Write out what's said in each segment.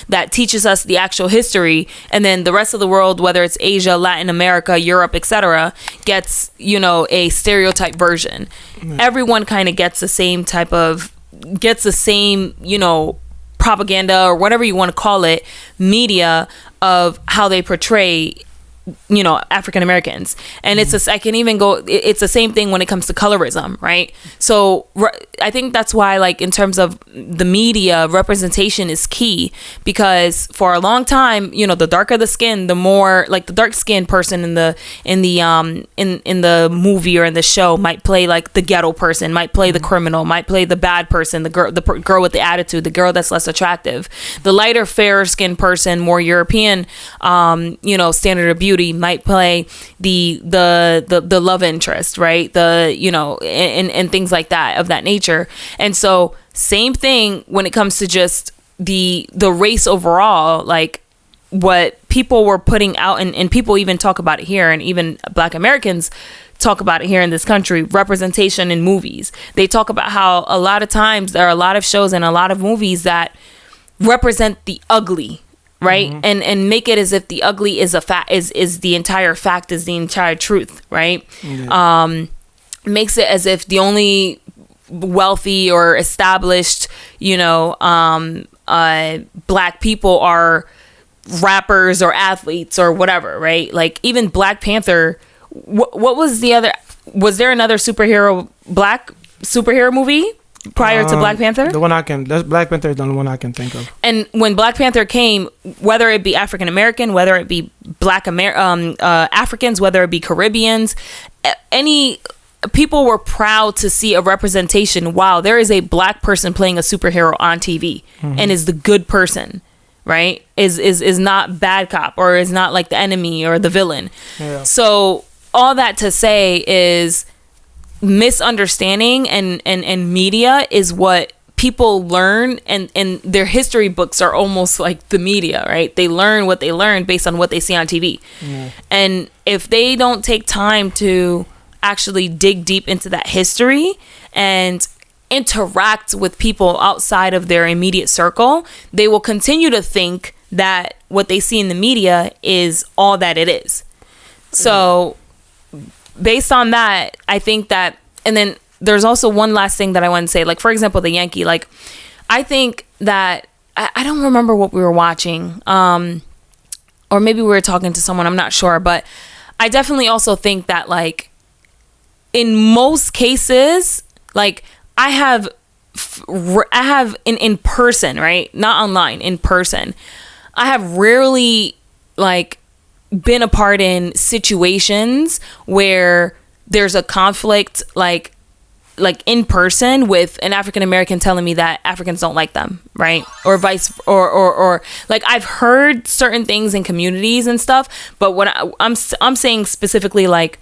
that teaches us the actual history, and then the rest of the world, whether it's Asia, Latin America, Europe, etc., gets, you know, a stereotype version. Everyone kind of gets the same, you know, propaganda or whatever you want to call it, media of how they portray, you know, African Americans. And it's it's the same thing when it comes to colorism, right? So I think that's why, like, in terms of the media, representation is key, because for a long time, you know, the darker the skin, the more, like, the dark skinned person in the movie or in the show might play like the ghetto person, might play the criminal, might play the bad person, the girl with the attitude, the girl that's less attractive. The lighter, fairer skinned person, more European, you know, standard of beauty, might play the love interest, right? The, you know, and things like that, of that nature. And so same thing when it comes to just the race overall, like what people were putting out, and people even talk about it here, and even Black Americans talk about it here in this country, representation in movies. They talk about how a lot of times there are a lot of shows and a lot of movies that represent the ugly, right? And make it as if the ugly is a fact, is the entire fact, is the entire truth, right? Makes it as if the only wealthy or established, you know, Black people are rappers or athletes or whatever, right? Like, even Black Panther, what was the other, was there another Black superhero movie prior to Black Panther? Black Panther is the only one I can think of. And when Black Panther came, whether it be African American, whether it be Africans, whether it be Caribbeans, any people were proud to see a representation. Wow, there is a Black person playing a superhero on TV, and is the good person, right? Is not bad cop, or is not like the enemy or the villain. Yeah. So all that to say is, misunderstanding and media is what people learn, and their history books are almost like the media, right? They learn what they learn based on what they see on TV. And if they don't take time to actually dig deep into that history and interact with people outside of their immediate circle, they will continue to think that what they see in the media is all that it is. So based on that, I think that, and then there's also one last thing that I want to say, like, for example, the Yankee, like, I think that, I don't remember what we were watching, or maybe we were talking to someone, I'm not sure, but I definitely also think that, like, in most cases, like, I have in person, right? Not online, in person. I have rarely, like, been a part in situations where there's a conflict, like in person, with an African American telling me that Africans don't like them, right? Or vice, or like, I've heard certain things in communities and stuff, but what I'm saying specifically, like,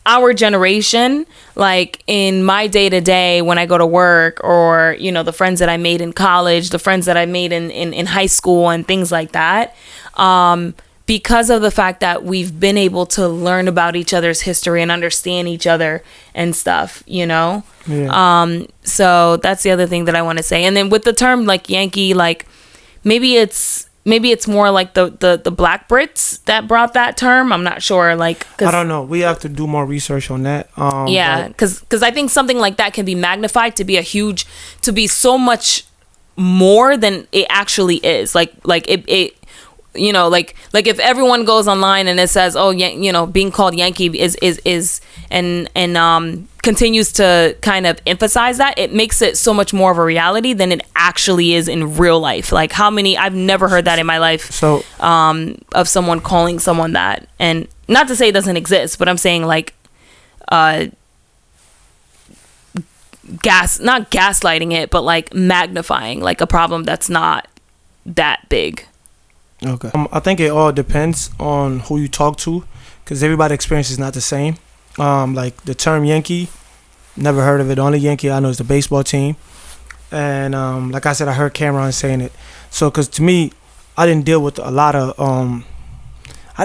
our generation, like, in my day-to-day when I go to work, or, you know, the friends that I made in college, the friends that I made in high school and things like that, because of the fact that we've been able to learn about each other's history and understand each other and stuff, you know? Yeah. So that's the other thing that I want to say. And then with the term, like, Yankee, like, maybe it's more like the Black Brits that brought that term. I'm not sure. Like, I don't know. We have to do more research on that. Yeah, because I think something like that can be magnified to be so much more than it actually is. Like it you know, like if everyone goes online and it says, oh, you know, being called Yankee is and continues to kind of emphasize that, it makes it so much more of a reality than it actually is in real life. Like, I've never heard that in my life. So of someone calling someone that, and not to say it doesn't exist, but I'm saying, like, not gaslighting it, but like magnifying like a problem that's not that big. Okay. I think it all depends on who you talk to, because everybody's experience is not the same. Like, the term Yankee, never heard of it. The only Yankee I know is the baseball team. And like I said, I heard Cameron saying it. So, because to me, I didn't deal with a lot of, I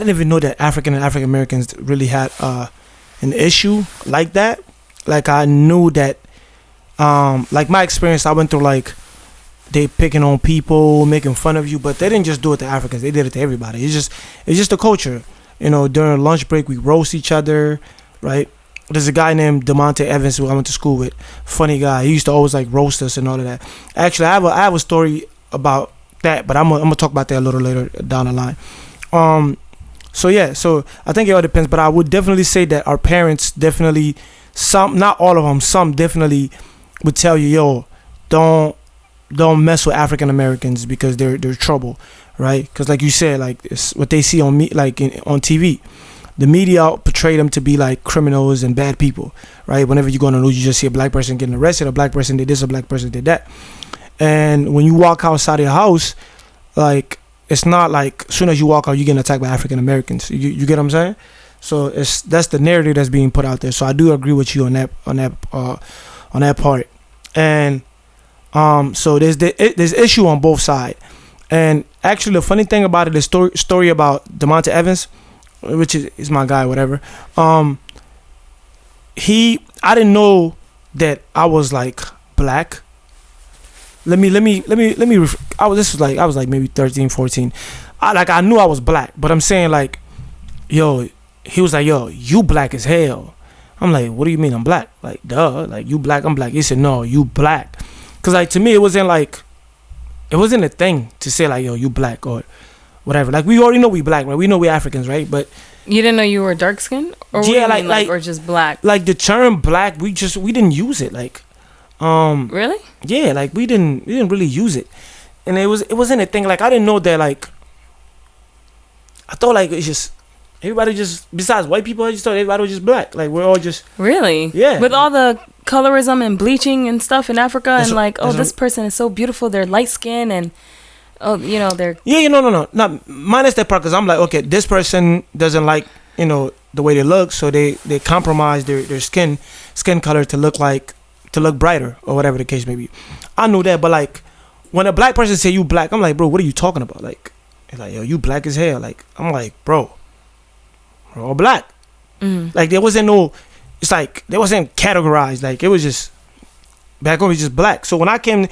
didn't even know that African Americans really had an issue like that. Like, I knew that, like, my experience, I went through, like, they picking on people, making fun of you, but they didn't just do it to Africans. They did it to everybody. It's just a culture. You know, during lunch break, we roast each other, right? There's a guy named DeMonte Evans who I went to school with. Funny guy. He used to always like roast us and all of that. Actually, I have a story about that, but I'm gonna talk about that a little later down the line. So yeah, so I think it all depends, but I would definitely say that our parents definitely, some, not all of them, some definitely would tell you, yo, don't mess with African Americans because they're trouble, right? Because like you said, like it's what they see on me, like on TV, the media portray them to be like criminals and bad people, right? Whenever you go on the news, you just see a black person getting arrested, a black person did this, a black person did that, and when you walk outside your house, like it's not like as soon as you walk out, you're getting attacked by African Americans. You get what I'm saying? So that's the narrative that's being put out there. So I do agree with you on that part, and so there's issue on both sides. And actually, the funny thing about it, the story about DeMonte Evans, which is my guy, whatever. I didn't know that I was like black. I was like maybe 13, 14. I knew I was black, but I'm saying like, yo, he was like, yo, you black as hell. I'm like, what do you mean I'm black? Like, duh, like you black, I'm black. He said, no, you black. Cause like to me, it wasn't a thing to say like, yo, you black or whatever. Like we already know we black, right? We know we Africans, right? But you didn't know you were dark skinned, or yeah, or just black. Like the term black, we didn't use it. Like, really? Yeah, like we didn't really use it, and it wasn't a thing. Like I didn't know that. Like I thought like it's just everybody just besides white people, I just thought everybody was just black. Like we're all just really with all the colorism and bleaching and stuff in Africa, and like this person is so beautiful, they're light skinned and they're no not minus that part, because I'm like, okay, this person doesn't like the way they look, so they compromise their skin color to look brighter or whatever the case may be. I knew that, but like when a black person say you black, I'm like, bro, what are you talking about? Like it's like, yo, you black as hell. Like I'm like, bro, we're all black. Like there wasn't it's like they wasn't categorized. Like it was just back home, it's just black. So when I came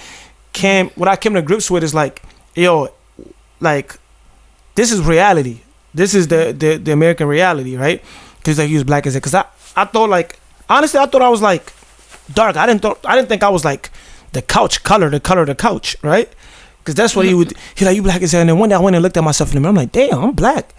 to grips with, it's like, yo, like this is reality. This is the American reality, right? Because like he was black as it. Because I thought, like, honestly, I thought I was like dark. I didn't think I was like the color of the couch, right? Because that's what he like, you black as hell. And then one day I went and looked at myself in the mirror. I'm like, damn, I'm black.